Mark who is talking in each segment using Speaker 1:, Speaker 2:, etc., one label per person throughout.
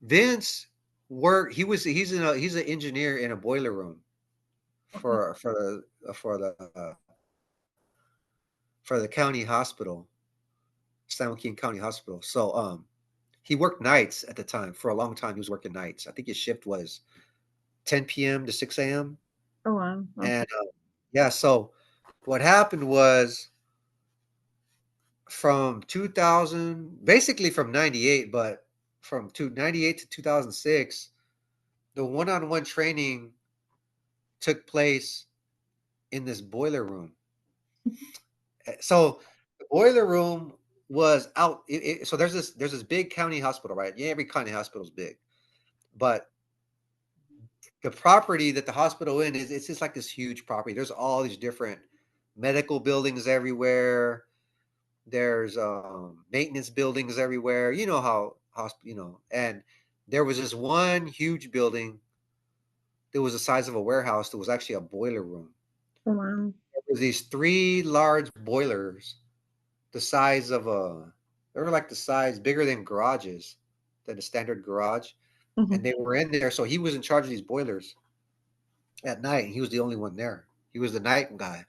Speaker 1: Vince worked. He's an engineer in a boiler room
Speaker 2: Okay.
Speaker 1: for the county hospital, San Joaquin County Hospital. So he worked nights at the time. For a long time, he was working nights. I think his shift was 10 p.m. to 6 a.m.
Speaker 2: Oh wow.
Speaker 1: And
Speaker 2: Okay.
Speaker 1: yeah, so what happened was from 2000, basically from 98, but from 98 to 2006, the one-on-one training took place in this boiler room. So the boiler room was out. So there's this big county hospital, right? Yeah, every county hospital is big, but the property that the hospital in is, it's just like this huge property. There's all these different medical buildings everywhere. There's maintenance buildings everywhere. You know how and there was this one huge building that was the size of a warehouse that was actually a boiler room.
Speaker 2: Oh wow.
Speaker 1: There was these three large boilers, the size of a they were like the size bigger than garages, than a standard garage, and
Speaker 2: Hmm.
Speaker 1: they were in there. So he was in charge of these boilers at night, and he was the only one there. He was the night guy,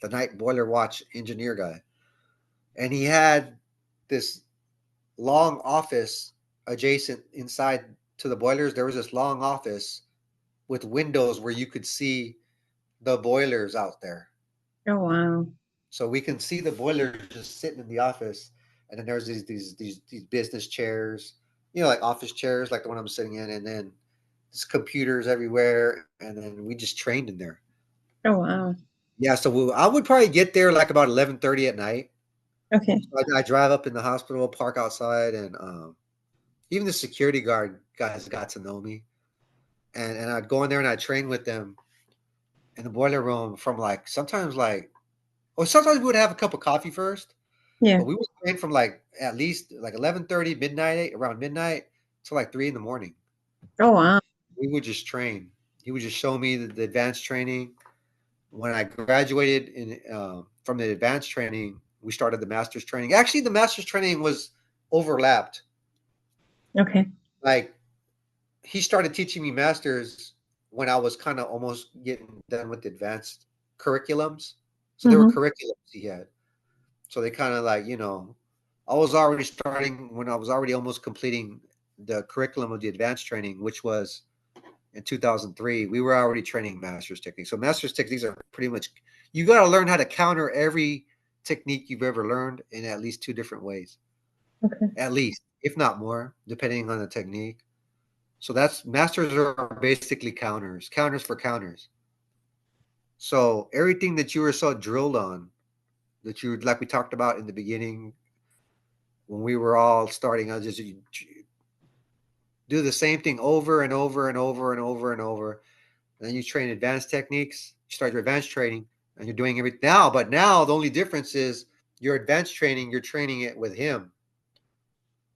Speaker 1: the night boiler watch engineer guy, and he had this long office adjacent inside to the boilers. There was this long office with windows where you could see the boilers out there.
Speaker 2: Oh wow.
Speaker 1: So we can see the boilers just sitting in the office, and then there's these business chairs, like office chairs, like the one I'm sitting in, and then there's computers everywhere, and then we just trained in there.
Speaker 2: Oh wow.
Speaker 1: Yeah, so I would probably get there like about 11:30 at night.
Speaker 2: Okay.
Speaker 1: So I drive up in the hospital, park outside, and even the security guard guys got to know me, and I'd go in there and I'd train with them in the boiler room from like sometimes like, or sometimes we would have a cup of coffee first.
Speaker 2: Yeah.
Speaker 1: But we would train from like at least like 11:30 midnight, around midnight to like 3 in the morning.
Speaker 2: Oh wow.
Speaker 1: We would just train. He would just show me the advanced training. When I graduated from the advanced training, we started the master's training. Actually, the master's training was overlapped.
Speaker 2: Okay.
Speaker 1: Like he started teaching me masters when I was kind of almost getting done with the advanced curriculums. So there were
Speaker 2: Hmm.
Speaker 1: curriculums he had. So they kind of like, I was already starting when I was already almost completing the curriculum of the advanced training, which was in 2003. We were already training master's techniques. So master's techniques are pretty much, you got to learn how to counter every technique you've ever learned in at least two different ways,
Speaker 2: Okay.
Speaker 1: at least, if not more, depending on the technique. So that's masters are basically counters, counters for counters. So everything that you were so drilled on, that you like we talked about in the beginning when we were all starting, I just do the same thing over and over and over and over and over. And then you train advanced techniques, you start your advanced training, and you're doing everything now. But now the only difference is your advanced training, you're training it with him.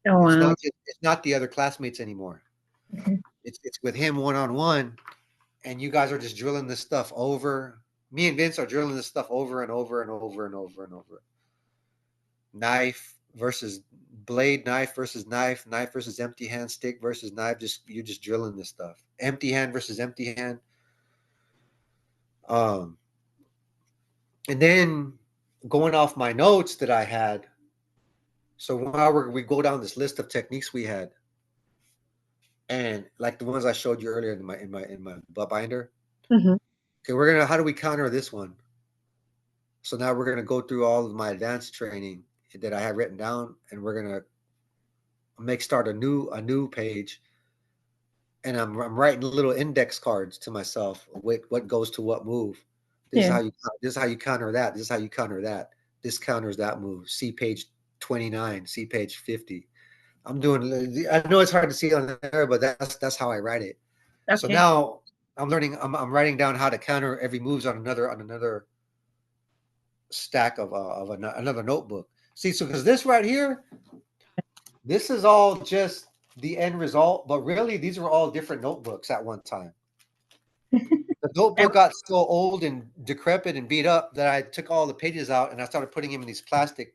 Speaker 2: Oh wow.
Speaker 1: It's not the other classmates anymore.
Speaker 2: Okay.
Speaker 1: It's with him one on one, and you guys are just drilling this stuff over. Me and Vince are drilling this stuff over and over and over and over and over. Knife versus blade, knife versus empty hand, stick versus knife. Just you're just drilling this stuff. Empty hand versus empty hand. Um, and then going off my notes that I had. So while we go down this list of techniques we had, and like the ones I showed you earlier in my binder.
Speaker 2: Hmm.
Speaker 1: Okay, we're gonna how do we counter this one? So now we're gonna go through all of my advanced training that I have written down, and we're gonna make start a new page, and I'm writing little index cards to myself. What goes to what move? This is
Speaker 2: Yeah.
Speaker 1: how you this is how you counter that. This is how you counter that. This counters that move. See page 29. See page 50. I'm doing. I know it's hard to see on there, but that's how I write it. So
Speaker 2: Okay.
Speaker 1: now I'm learning. I'm writing down how to counter every moves on another stack of another notebook. See, so because this right here, this is all just the end result, but really these were all different notebooks at one time. The
Speaker 2: Ev-
Speaker 1: notebook got so old and decrepit and beat up that I took all the pages out and I started putting them in these plastic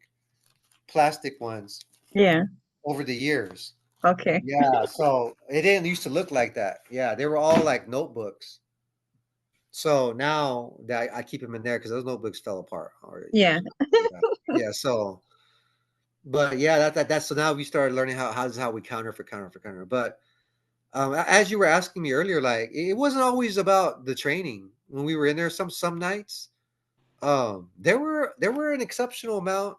Speaker 1: ones
Speaker 2: Yeah.
Speaker 1: over the years.
Speaker 2: Okay.
Speaker 1: Yeah, so it didn't used to look like that. Yeah, they were all like notebooks. So now that I keep them in there because those notebooks fell apart already.
Speaker 2: Yeah.
Speaker 1: Yeah, yeah. So, but yeah, that's so now we started learning how we counter for counter for counter. But as you were asking me earlier, like it wasn't always about the training when we were in there. Some nights, there were an exceptional amount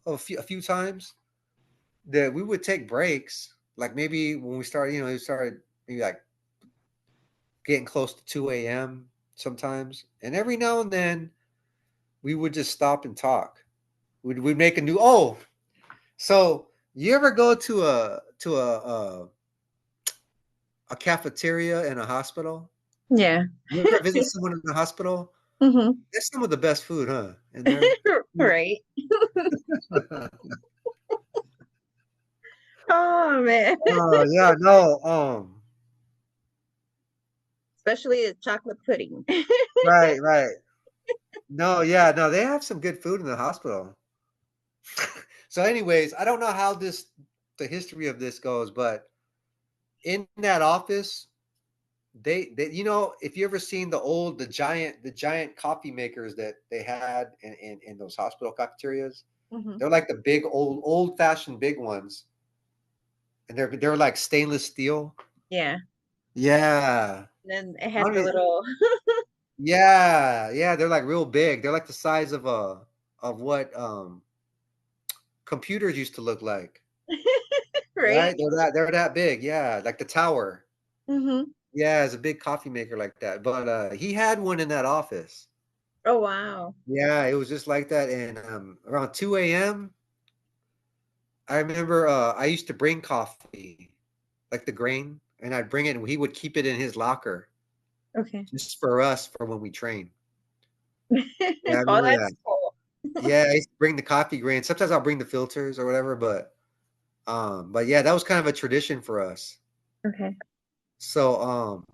Speaker 1: of a few times that we would take breaks. Like maybe when we started, we started maybe like getting close to 2 a.m. sometimes, and every now and then we would just stop and talk. We'd make a new. Oh, so you ever go to a cafeteria in a hospital?
Speaker 2: Yeah.
Speaker 1: You ever visit someone in the hospital?
Speaker 2: Mm-hmm.
Speaker 1: That's some of the best food, huh? In there.
Speaker 2: Right. Oh man.
Speaker 1: Oh yeah, no.
Speaker 2: Especially the chocolate pudding.
Speaker 1: Right, right. No, yeah, no. They have some good food in the hospital. So, anyways, I don't know how the history of this goes, but in that office, they if you ever seen the giant coffee makers that they had in those hospital cafeterias,
Speaker 2: Hmm.
Speaker 1: they're like the big old fashioned big ones, and they're like stainless steel.
Speaker 2: Yeah.
Speaker 1: Yeah.
Speaker 2: Then it had the
Speaker 1: Honest-
Speaker 2: little
Speaker 1: Yeah, yeah, they're like real big. They're like the size of what computers used to look like.
Speaker 2: right.
Speaker 1: Right? They're that big. Yeah, like the tower.
Speaker 2: Hmm.
Speaker 1: Yeah, it's a big coffee maker like that. But he had one in that office.
Speaker 2: Oh wow.
Speaker 1: Yeah, it was just like that. And around 2 a.m., I remember I used to bring coffee, like the grain, and I'd bring it and he would keep it in his locker
Speaker 2: Okay.
Speaker 1: just for us for when we train. Yeah, I
Speaker 2: Oh,
Speaker 1: remember that.
Speaker 2: that's cool.
Speaker 1: Yeah, I used to bring the coffee grain. Sometimes I'll bring the filters or whatever, but yeah, that was kind of a tradition for us.
Speaker 2: Okay.
Speaker 1: So